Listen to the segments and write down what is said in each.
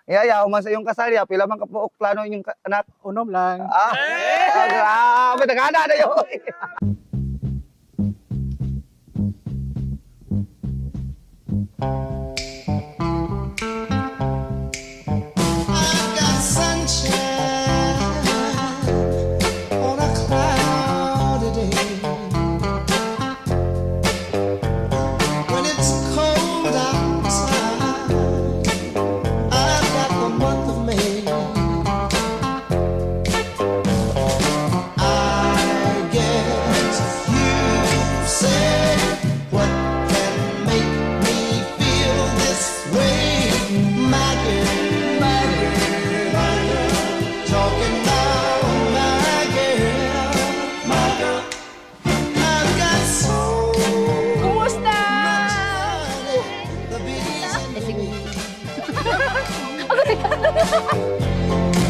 Iyayaw man sa iyong kasal ya, pila man ka po plano inyong anak? Unom lang. Grabe, nagana na yun.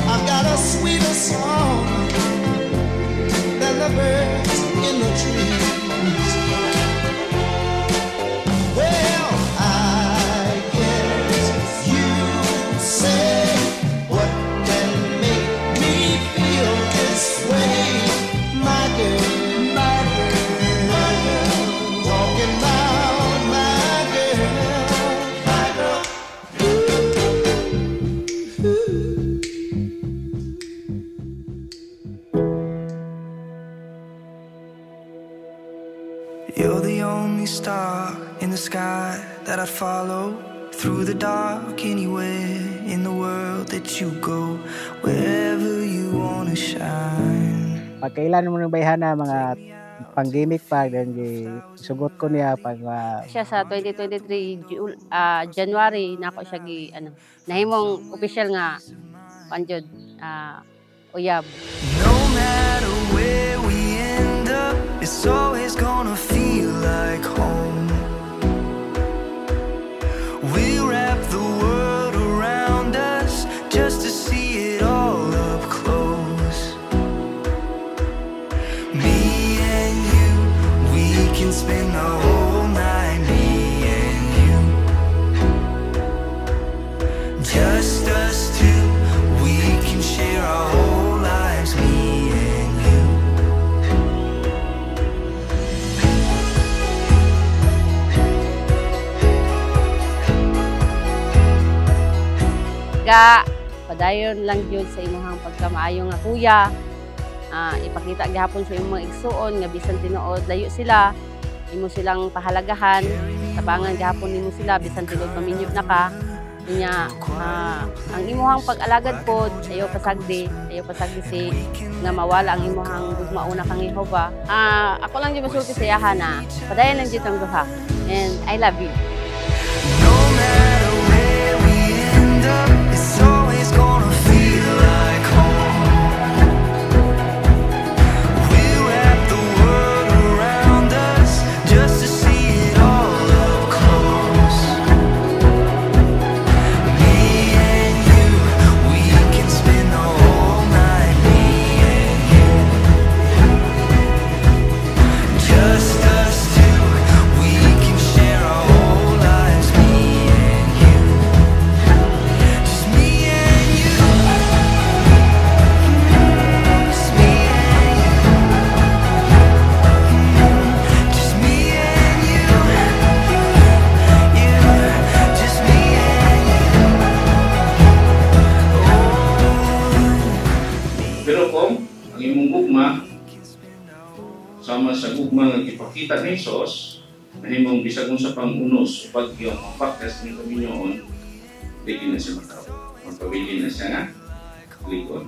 I've got a sweeter song than the birds in the trees. Well, I guess you say what can make me feel this way, my girl, my girl, my girl. Talking about my girl, my girl. You're the only star in the sky that I'd follow through the dark, anywhere in the world that you go, wherever you wanna shine. Pagkailan mo nang bayhana mga pang-gimmick pa, then sugot ko niya pag siya sa 2023 January na ako siya nahimong official nga panjud uyab. No matter where we end up, it's always gonna feel like home. We wrap the world around us just to see it all up close. Me and you, we can spend the whole night, me and you. Just us two, we can share our whole lives, me and you. Padayon lang jud sa imong pagkamaayo nga kuya. Ipakita gihapon sa imong mga igsuon nga bisan tinuod layo sila, imo silang pahalagahan, tabangan gihapon nimo sila bisan tinuod maminyot na ka. Nya ang imong pag-alagad pod ayo pasagdi si nga mawala ang imong gugmauna kang Jehova. Ako lang jud masulti sa iyaha na padayon lang jud ang duha. And I love you. No matter where we end up, it's always gonna feel like home. We wrap the world around us just to see it all up close. Me and you, we can spend the whole night, me and you. Just us two, we can share our whole lives, me and you. Just me and you. Just me and you. Just me and you. Just me and you. Pero kung ang imong gugma sama sa gugma nga ipakita ni Jesus, nahimong bisag sa pangunos o pag-iyong mapaktas ni Kaminyoon, di na siya magpabili na siya nga likon.